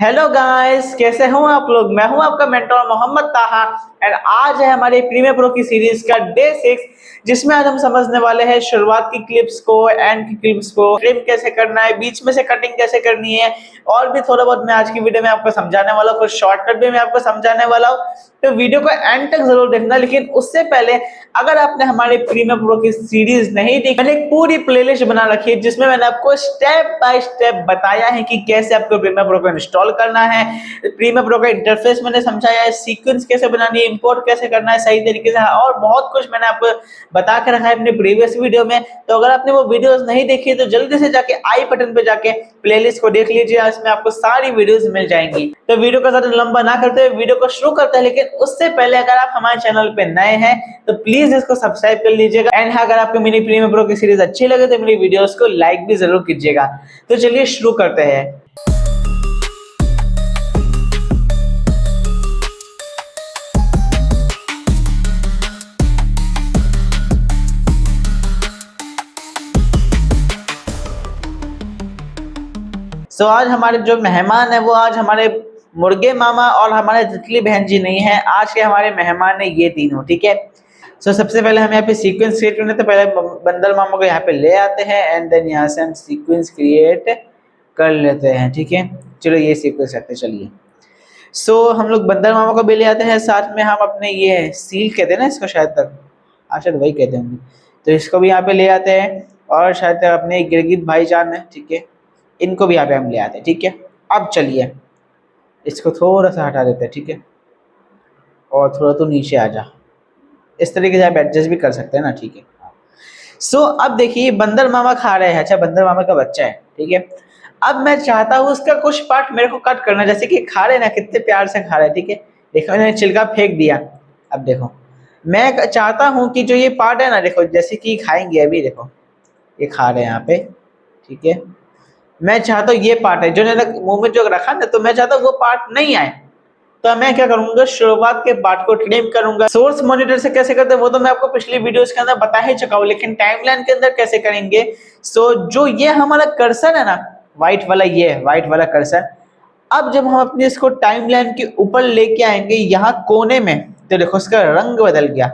Hello guys, कैसे हो आप लोग। मैं हूं आपका मेंटर मोहम्मद ताहा एंड आज है हमारे प्रीमियर प्रो की सीरीज का डे 6, जिसमें आज हम समझने वाले हैं शुरुआत की क्लिप्स को, एंड की क्लिप्स को, ट्रिम कैसे करना है, बीच में से कटिंग कैसे करनी है, और भी थोड़ा बहुत मैं आज की वीडियो में आपको समझाने वाला हूँ। कुछ शॉर्टकट भी मैं आपको समझाने वाला हूँ, तो वीडियो को एंड तक जरूर देखना। लेकिन उससे पहले अगर आपने हमारे प्रीमियर प्रो की सीरीज नहीं देखी, मैंने एक पूरी प्लेलिस्ट बना रखी है जिसमें मैंने आपको स्टेप बाय स्टेप बताया है कि कैसे आपको प्रीमियर प्रो को इंस्टॉल करना है। प्रीमियर प्रो का इंटरफेस मैंने समझाया है, सीक्वेंस कैसे बनानी है, इंपोर्ट कैसे करना है सही तरीके से, और बहुत कुछ मैंने आपको बता के रखा है अपने प्रीवियस वीडियो में। तो अगर आपने वो वीडियोस नहीं देखी तो जल्दी से जाके आई बटन पे जाके प्लेलिस्ट को देख लीजिए, इसमें आपको सारी वीडियोस मिल जाएंगी। तो वीडियो को ज्यादा लंबा ना करते हुए वीडियो को शुरू करते हैं, लेकिन उससे पहले अगर आप हमारे चैनल पे नए हैं तो प्लीज इसको सब्सक्राइब कर लीजिएगा। एंड अगर आपको मेरी प्रीमियर प्रो की सीरीज अच्छी लगे तो मेरी वीडियोस को लाइक भी जरूर कीजिएगा। तो चलिए शुरू करते हैं। आज हमारे जो मेहमान है वो आज हमारे मुर्गे मामा और हमारे तितली बहन जी नहीं है। आज के हमारे मेहमान है ये तीनों, ठीक है। सबसे पहले हम यहाँ पे सीक्वेंस क्रिएट करने तो पहले बंदर मामा को यहाँ पे ले आते हैं एंड देन यहाँ से हम सीक्वेंस क्रिएट कर लेते हैं, ठीक है। चलो ये सीक्वेंस करते चलिए। हम लोग बंदर मामा को भी ले आते हैं, साथ में हम अपने ये सील कहते हैं ना इसको, शायद तक शायद वही कहते होंगे, तो इसको भी यहाँ पे ले आते हैं। और शायद तक अपने गिरगिट भाईजान है, ठीक है, इनको भी यहाँ पे हम ले आते हैं, ठीक है। अब चलिए इसको थोड़ा सा हटा देते हैं, ठीक है, और थोड़ा तो नीचे आ जा, इस तरीके से आप एडजस्ट भी कर सकते हैं ना, ठीक है। अब देखिए बंदर मामा खा रहे हैं, अच्छा बंदर मामा का बच्चा है, ठीक है। अब मैं चाहता हूँ उसका कुछ पार्ट मेरे को कट करना, जैसे कि खा रहे ना, कितने प्यार से खा रहे हैं, ठीक है। देखो मैंने छिलका फेंक दिया। अब देखो मैं चाहता हूँ कि जो ये पार्ट है ना, देखो जैसे कि खाएंगे, अभी देखो ये खा रहे हैं यहाँ पे, ठीक है। मैं चाहता हूँ ये पार्ट है जो मैंने मुंह में जो रखा ना, तो मैं चाहता हूँ वो पार्ट नहीं आए। तो मैं क्या करूंगा, शुरुआत के पार्ट को ट्रिम करूंगा। सोर्स मॉनिटर से कैसे करते हैं वो तो मैं आपको पिछली वीडियोस के अंदर बता ही चुका हूँ, लेकिन टाइमलाइन के अंदर कैसे करेंगे। जो ये हमारा कर्सर है ना, व्हाइट वाला, ये व्हाइट वाला कर्सर, अब जब हम अपने इसको टाइमलाइन के ऊपर लेके आएंगे यहाँ कोने में, तो देखो इसका रंग बदल गया,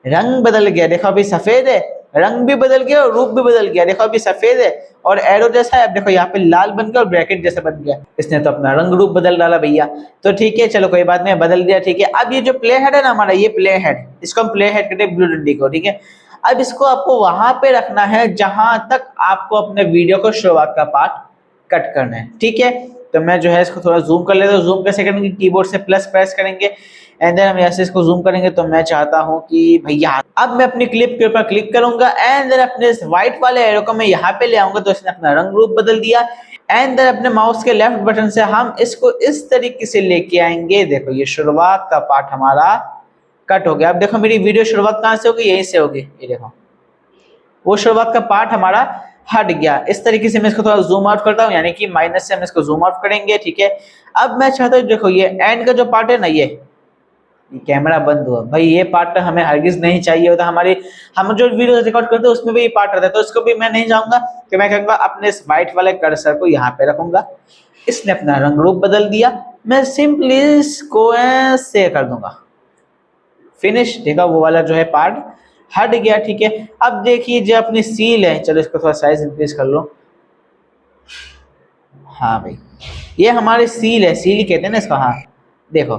रंग बदल गया। देखो अभी सफेद है, रंग भी बदल गया और रूप भी बदल गया। देखो अभी सफेद है और एरो जैसा है, अब देखो यहाँ पे लाल बन गया और ब्रैकेट जैसा बन गया। इसने तो अपना रंग रूप बदल डाला भैया। तो ठीक है, चलो कोई बात नहीं, बदल दिया, ठीक है। अब ये जो प्ले हेड है ना हमारा, ये प्ले हेड, इसको हम प्ले हेड कहते हैं, ब्लू डंडी को, ठीक है। अब इसको आपको वहां पे रखना है जहां तक आपको अपने वीडियो को शुरुआत का पार्ट कट करना है, ठीक है। तो मैं जो है इसको थोड़ा जूम कर लेता हूँ। जूम कैसे करेंगे, कीबोर्ड से प्लस प्रेस करेंगे एंड देन हम ऐसे इसको जूम करेंगे। तो मैं चाहता हूं कि भैया अब मैं अपनी क्लिप के ऊपर क्लिक करूंगा एंड देन अपने इस व्हाइट वाले एरो को मैं यहाँ पे ले आऊंगा, तो इसने अपना रंग रूप बदल दिया। एंड देन अपने माउस के लेफ्ट बटन से हम इसको इस तरीके से लेके आएंगे। देखो ये शुरुआत का पार्ट हमारा कट हो गया। अब देखो मेरी वीडियो शुरुआत कहाँ से होगी, यहीं से होगी। ये देखो वो शुरुआत का पार्ट हमारा हट गया। इस तरीके से मैं इसको थोड़ा जूम आउट करता हूँ, यानी कि माइनस से हम इसको जूम आउट करेंगे, ठीक है। अब मैं चाहता हूँ देखो ये एंड का जो पार्ट है ना, ये कैमरा बंद हुआ भाई, ये पार्ट हमें हरगिज नहीं चाहिए होता। हम जो वीडियो रिकॉर्ड करते हैं उसमें भी ये पार्ट रहता है, तो इसको भी मैं नहीं चाहूंगा। कि मैं कहूँगा अपने इस व्हाइट वाले कर्सर को यहाँ पे रखूंगा। इसने अपना रंग रूप बदल दिया, मैं सिंपली इसको ऐसे कर दूंगा, फिनिश। देखा वो वाला जो है पार्ट हट गया, ठीक है। अब देखिए जो अपनी सील है, चलो इसको थोड़ा साइज इंक्रीज कर लो। हाँ भाई ये हमारी सील है, सील कहते हैं ना इसको। हाँ देखो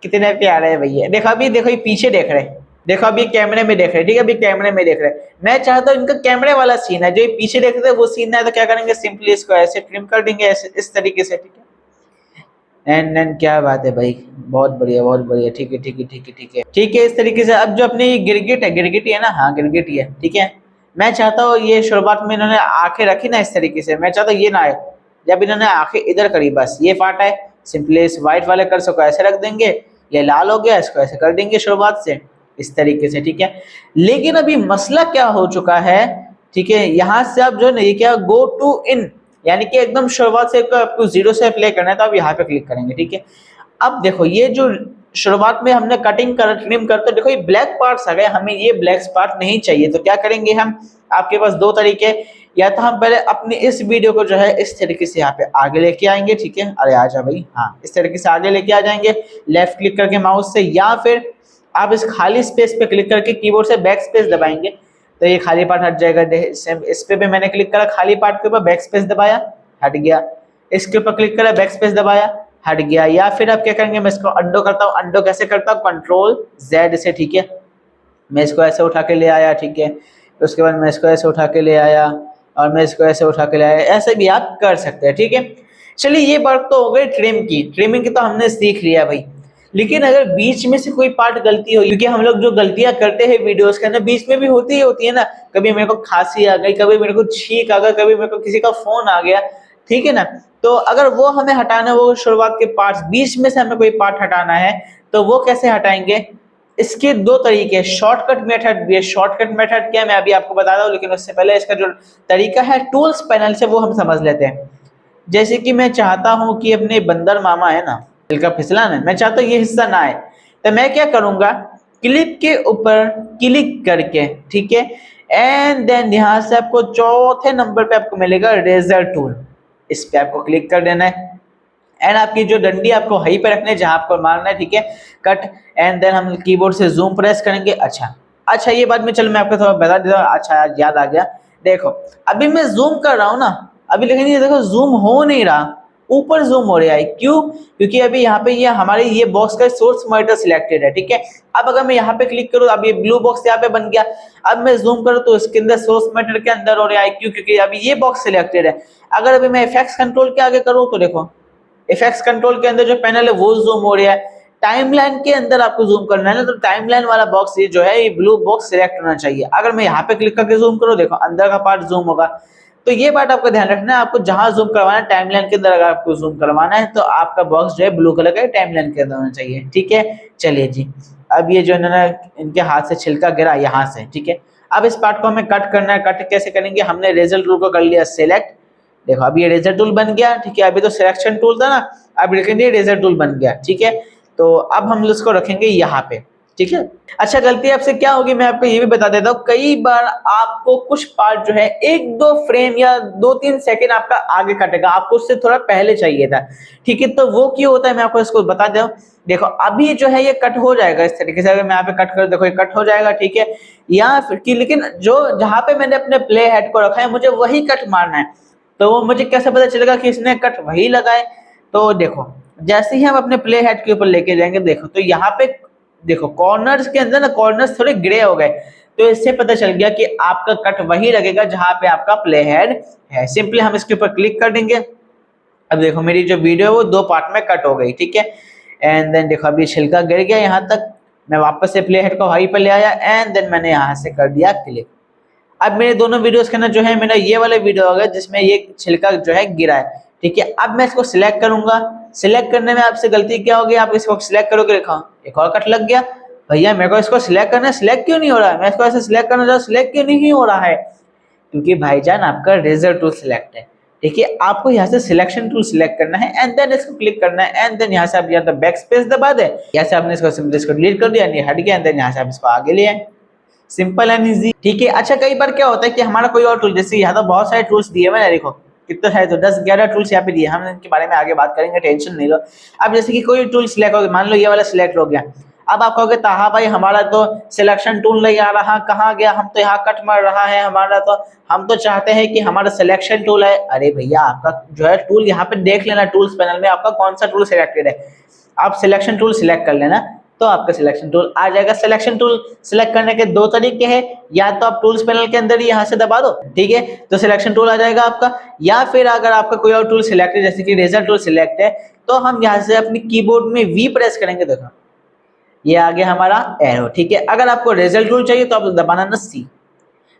कितने प्यारे है भैया। देखो अभी देखो ये पीछे देख रहे हैं, देखो अभी कैमरे में देख रहे हैं, ठीक है, अभी कैमरे में देख रहे हैं। मैं चाहता हूँ इनका कैमरे वाला सीन है, जो ये पीछे देख रहे थे वो सीन है, तो क्या करेंगे, सिंपली इसको ऐसे ट्रिम कर देंगे, ऐसे इस तरीके से, ठीक है। एंड क्या बात है भाई, बहुत बढ़िया बहुत बढ़िया, ठीक है ठीक है ठीक है ठीक है ठीक है। इस तरीके से अब जो अपनी गिरगिट है, गिरगिट ही है ना, हाँ गिरगिट ही है, ठीक है। मैं चाहता हूँ ये शुरुआत में इन्होंने आंखें रखी ना इस तरीके से, मैं चाहता हूँ ये ना आए। जब इन्होंने आंखें इधर करी, बस ये पार्ट है, सिंपली इस व्हाइट वाले कर्सर को ऐसे रख देंगे। ये लाल हो गया, इसको ऐसे कर देंगे शुरुआत से इस तरीके से, ठीक है। लेकिन अभी मसला क्या हो चुका है, ठीक है, यहाँ से आप जो है ना ये क्या, गो टू इन, यानी कि एकदम शुरुआत से आपको जीरो से प्ले करना है, तो आप यहाँ पे क्लिक करेंगे, ठीक है। अब देखो ये जो शुरुआत में हमने कटिंग कर ट्रिम करते, देखो ये ब्लैक पार्ट्स आ गए, हमें ये ब्लैक पार्ट नहीं चाहिए। तो क्या करेंगे हम, आपके पास दो तरीके, या तो हम पहले अपनी इस वीडियो को जो है इस तरीके से यहाँ पे आगे लेके आएंगे, ठीक है, अरे आ जा भाई, हाँ इस तरीके से आगे लेके आ जाएंगे लेफ्ट क्लिक करके माउस से, या फिर आप इस खाली स्पेस पे क्लिक करके कीबोर्ड से बैक स्पेस दबाएंगे तो ये खाली पार्ट हट जाएगा। इस पे भी मैंने क्लिक करा, खाली पार्ट के ऊपर बैक स्पेस दबाया, हट गया। इसके ऊपर क्लिक करा, बैक स्पेस दबाया, हट गया। या फिर आप क्या करेंगे, मैं इसको अंडो करता हूँ। अंडो कैसे करता हूँ, कंट्रोल जेड से, ठीक है, मैं इसको ऐसे उठा के ले आया, ठीक है, उसके बाद मैं इसको ऐसे उठा के ले आया और मैं इसको ऐसे उठा के ले आया, ऐसे भी आप कर सकते हैं, ठीक है। चलिए ये बात तो हो गई ट्रिमिंग की तो हमने सीख लिया भाई। लेकिन अगर बीच में से कोई पार्ट गलती हो, क्योंकि हम लोग जो गलतियां करते हैं वीडियोस के अंदर बीच में भी होती ही होती है ना, कभी मेरे को खांसी आ गई, कभी मेरे को छींक आ गया, कभी मेरे को किसी का फोन आ गया, ठीक है ना, तो अगर वो हमें हटाना, वो शुरुआत के पार्ट्स बीच में से हमें कोई पार्ट हटाना है तो वो कैसे हटाएंगे, इसके दो तरीके, शॉर्टकट मेथड भी है। शॉर्टकट मेथड क्या है मैं अभी आपको बता रहा हूँ, लेकिन उससे पहले इसका जो तरीका है टूल्स पैनल से वो हम समझ लेते हैं। जैसे कि मैं चाहता हूं कि अपने बंदर मामा है ना, दिल का फिसलन है, मैं चाहता हूं ये हिस्सा ना आए, तो मैं क्या करूंगा, क्लिप के ऊपर क्लिक करके, ठीक है, एंड देन यहां से आपको चौथे नंबर पे आपको मिलेगा रेजर टूल, इस पे आपको क्लिक कर देना है एंड आपकी जो डंडी आपको हाई पे रखना है जहां आपको मारना है, ठीक है, कट, एंड देन हम कीबोर्ड से जूम प्रेस करेंगे। अच्छा ये बात में चल मैं आपको थोड़ा बता देता हूँ। अच्छा याद आ गया, देखो अभी मैं जूम कर रहा हूँ ना, अभी लेकिन ये देखो जूम हो नहीं रहा, ऊपर जूम हो रहा है, क्यों, क्योंकि अभी यहाँ पे ये हमारे ये बॉक्स का सोर्स मॉनिटर सिलेक्टेड है, ठीक है। अब अगर मैं यहाँ पे क्लिक करूँ, अब ये ब्लू बॉक्स यहाँ पे बन गया, अब मैं जूम करूँ तो इसके अंदर सोर्स मॉनिटर के अंदर हो रहा है, क्यों, क्योंकि अभी ये बॉक्स सिलेक्टेड है। अगर अभी मैं इफेक्ट्स कंट्रोल के आगे करूँ तो देखो इफेक्ट्स कंट्रोल के अंदर जो पैनल है वो जूम हो रहा है। टाइमलाइन के अंदर आपको जूम करना है ना, तो टाइमलाइन वाला बॉक्स ये जो है ये ब्लू बॉक्स सिलेक्ट होना चाहिए। अगर मैं यहाँ पे क्लिक करके जूम करूँ, देखो अंदर का पार्ट जूम होगा। तो ये बात आपको ध्यान रखना है, आपको जहां जूम करवाना है टाइमलाइन के अंदर, अगर आपको जूम करवाना है तो आपका बॉक्स जो है ब्लू कलर का टाइमलाइन के अंदर होना चाहिए, ठीक है। चलिए जी, अब ये जो है इनके हाथ से छिलका गिरा यहाँ से, ठीक है। अब इस पार्ट को हमें कट करना है। कट कैसे करेंगे, हमने रेजर टूल को कर लिया सिलेक्ट, देखो अब ये रेजर टूल बन गया, ठीक है। अभी तो सिलेक्शन टूल था ना, अब लेकिन रेजर टूल बन गया, ठीक है। तो अब हम इसको रखेंगे यहाँ पे, ठीक है। अच्छा गलती आपसे क्या होगी मैं आपको ये भी बता देता हूँ, कई बार आपको कुछ पार्ट जो है 1-2 फ्रेम या 2-3 सेकंड आपका आगे कटेगा, आपको उससे थोड़ा पहले चाहिए था, ठीक है। तो वो क्यों होता है मैं आपको इसको बता दूं। देखो अभी जो है ये कट हो जाएगा इस तरीके से, अगर मैं यहाँ पे कट कर, देखो ये कट हो जाएगा, ठीक है। या फिर कि लेकिन जो जहां पे मैंने अपने प्ले हेड को रखा है मुझे वही कट मारना है, तो वो मुझे कैसे पता चलेगा कि इसने कट वही लगाए। तो देखो जैसे ही हम अपने प्ले हेड के ऊपर लेके जाएंगे, देखो तो यहाँ पे देखो कॉर्नर्स के अंदर ना, कॉर्नर्स थोड़े ग्रे हो गए, तो इससे पता चल गया कि आपका कट वही लगेगा जहां पे आपका प्ले हेड है। सिंपली हम इसके ऊपर क्लिक कर देंगे। अब देखो मेरी जो वीडियो है वो 2 पार्ट में कट हो गई, ठीक है। एंड देन देखो अभी छिलका गिर गया यहाँ तक, मैं वापस से प्ले हेड को हाई पे ले आया एंड देन मैंने यहाँ से कर दिया क्लिक। अब मेरे दोनों वीडियोस के अंदर जो है मेरा ये वाला वीडियो होगा जिसमें ये छिलका जो है गिरा है, ठीक है। अब मैं इसको सिलेक्ट करूंगा, सिलेक्ट करने में आपसे गलती क्या होगी, आप इसको सिलेक्ट करोगे, देखो एक और कट लग गया, भैया मेरे को इसको सिलेक्ट करना है, सिलेक्ट क्यों नहीं हो रहा है, मैं इसको ऐसे सिलेक्ट करना चाहूँ, सिलेक्ट क्यों नहीं हो रहा है, क्योंकि भाईजान आपका रेजर टूल सिलेक्ट है, ठीक है। आपको यहाँ से सिलेक्शन टूल सिलेक्ट करना है एंड देन इसको क्लिक करना है एंड देन यहाँ से आप या तो बैक स्पेस दबा दे, या से आपने इसको सिंपली इसको डिलीट कर दिया, नहीं हट गया, एंड देन यहाँ से आप इसको आगे ले आए, सिंपल एंड इजी, ठीक है। अच्छा कई बार क्या होता है कि हमारा कोई और टूल, जैसे यहाँ तो बहुत सारे टूल्स दिए हुए हैं, देखो कितने सारे, तो 10-11 टूल्स यहाँ पे दिए, हम इनके बारे में आगे बात करेंगे, टेंशन नहीं लो। अब जैसे कि कोई टूल सिलेक्ट हो गया, मान लो ये वाला सिलेक्ट हो गया, अब आप कहोगे ताहा भाई हमारा तो सिलेक्शन टूल नहीं आ रहा, कहाँ गया, हम तो यहाँ कट मार रहा है हमारा, तो हम तो चाहते हैं कि हमारा सिलेक्शन टूल है। अरे भैया आपका जो है टूल यहाँ पे देख लेना, टूल्स पैनल में आपका कौन सा टूल सिलेक्टेड है, आप सिलेक्शन टूल सिलेक्ट कर लेना, तो आपका सिलेक्शन टूल आ जाएगा। सिलेक्शन टूल सिलेक्ट करने के 2 तरीके हैं, या तो आप टूल्स पैनल के अंदर ही यहाँ से दबा दो, ठीक है, तो सिलेक्शन टूल आ जाएगा आपका, या फिर अगर आपका कोई और टूल सिलेक्ट है जैसे कि रेजर टूल सिलेक्ट है, तो हम यहाँ से अपनी कीबोर्ड में वी प्रेस करेंगे, देखो ये आ गया हमारा एरो, ठीक है। अगर आपको रेजर टूल चाहिए तो आप दबाना ना C,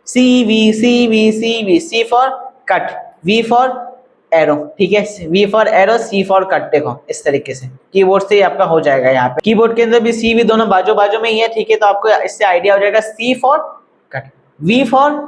C V C V C V, C for cut, V for arrow, ठीक है, V for arrow, C for cut, देखो इस तरीके से कीबोर्ड से आपका हो जाएगा। यहाँ पे कीबोर्ड के अंदर भी सी वी दोनों बाजू बाजू में ही है, ठीक है, तो आपको इससे आइडिया हो जाएगा C for cut, V for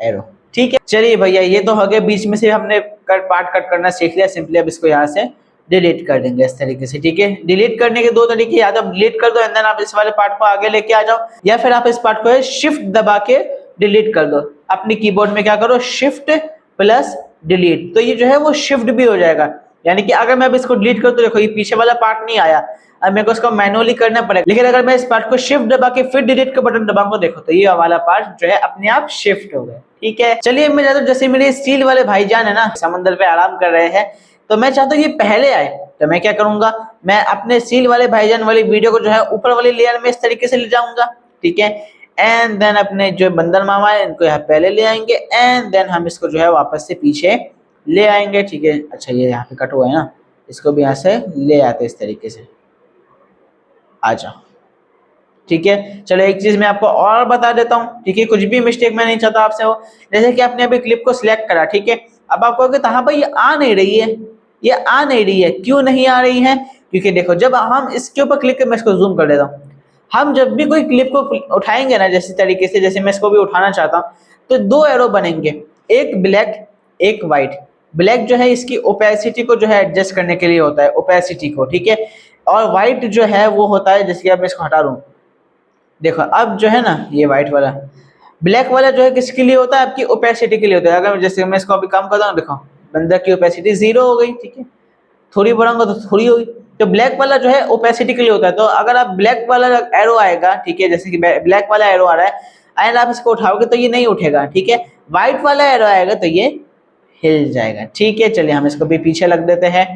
arrow, ठीक है। चलिए भैया ये तो हो गया, बीच में से हमने पार्ट कट करना सीख लिया, सिंपली अब इसको यहाँ से डिलीट कर देंगे इस तरीके से, ठीक है। डिलीट करने के 2 तरीके, या तो डिलीट कर दो एंड देन आप इस वाले पार्ट को आगे लेके आ जाओ, या फिर आप इस पार्ट को शिफ्ट दबा के डिलीट कर दो, अपने कीबोर्ड में क्या करो, शिफ्ट प्लस डिलीट, तो ये जो है वो शिफ्ट भी हो जाएगा। यानी कि अगर मैं अब इसको डिलीट करूँ तो देखो ये पीछे वाला पार्ट नहीं आया, अब मेरे को इसको मैनुअली करना पड़ेगा। लेकिन अगर मैं इस पार्ट को शिफ्ट दबा के फिर डिलीट का बटन दबाऊंगा, देखो तो ये वाला पार्ट जो है अपने आप शिफ्ट हो गया। ठीक है, चलिए मैं चाहता हूँ जैसे मेरे स्टील वाले भाईजान है ना, समंदर पे आराम कर रहे हैं, तो मैं चाहता हूँ ये पहले आए, तो मैं क्या करूंगा, मैं अपने स्टील वाले भाईजान वाली वीडियो को जो है ऊपर वाली लेयर में इस तरीके से ले जाऊंगा। ठीक है, एंड देन अपने जो बंदर मामा है इनको यहाँ पहले ले आएंगे, एंड देन हम इसको जो है वापस से पीछे ले आएंगे। ठीक है, अच्छा ये यहाँ पे कट हुआ है ना, इसको भी यहाँ से ले आते इस तरीके से, आ जाओ। ठीक है, चलो एक चीज मैं आपको और बता देता हूँ। ठीक है, कुछ भी मिस्टेक मैं नहीं चाहता आपसे हो, जैसे कि आपने अभी क्लिप को सिलेक्ट करा, ठीक है, अब आप कहोगे तो हाँ भाई ये आ नहीं रही है, ये आ नहीं रही है, क्यों नहीं आ रही है? क्योंकि देखो जब हम इसके ऊपर क्लिक कर, मैं इसको जूम कर देता हूँ, हम जब भी कोई क्लिप को उठाएंगे ना, जैसे तरीके से, जैसे मैं इसको भी उठाना चाहता हूँ, तो दो एरो बनेंगे, एक ब्लैक एक व्हाइट। ब्लैक जो है इसकी ओपेसिटी को जो है एडजस्ट करने के लिए होता है, ओपेसिटी को, ठीक है, और व्हाइट जो है वो होता है, जैसे कि अब मैं इसको हटा दूं, देखो अब जो है ना ये व्हाइट वाला, ब्लैक वाला जो है किसके लिए होता है, आपकी ओपेसिटी के लिए होता है। अगर जैसे मैं इसको अभी कम करता हूँ, देखो बंदर की ओपेसिटी 0 हो गई। ठीक है, थोड़ी बढ़ाऊंगा तो थोड़ी होगी, तो ब्लैक वाला जो है ओपेसिटी के लिए होता है। तो अगर आप ब्लैक वाला एरो आएगा, ठीक है, जैसे कि ब्लैक वाला एरो आ रहा है एंड आप इसको उठाओगे तो ये नहीं उठेगा। ठीक है, व्हाइट वाला एरो आएगा तो ये हिल जाएगा। ठीक है, चलिए हम इसको भी पीछे रख देते हैं,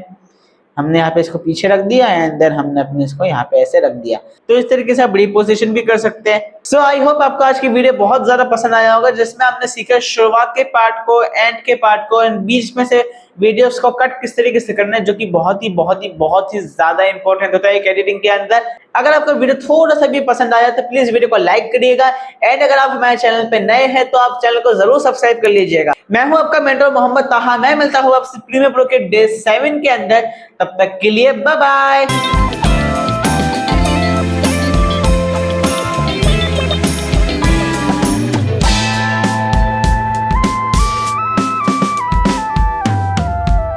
हमने यहाँ पे इसको पीछे रख दिया एंड देन हमने अपने इसको यहाँ पे ऐसे रख दिया। तो इस तरीके से आप रिपोजिशन भी कर सकते हैं। सो आई होप आपको आज की वीडियो बहुत ज्यादा पसंद आया होगा, जिसमें आपने सीखा शुरुआत के पार्ट को, एंड के पार्ट को, एंड बीच में से वीडियोस को कट किस तरीके से करना है, जो कि बहुत ही ज्यादा इंपॉर्टेंट होता है एक एडिटिंग के अंदर। अगर आपको वीडियो थोड़ा सा भी पसंद आया तो प्लीज वीडियो को लाइक करिएगा, एंड अगर आप हमारे चैनल पे नए हैं तो आप चैनल को जरूर सब्सक्राइब कर लीजिएगा। मैं हूं आपका मेंटर मोहम्मद ताहा, मैं मिलता हूं आपसे प्रीमियर प्रो के डे 7 के अंदर। तब तक के लिए बाय बाय।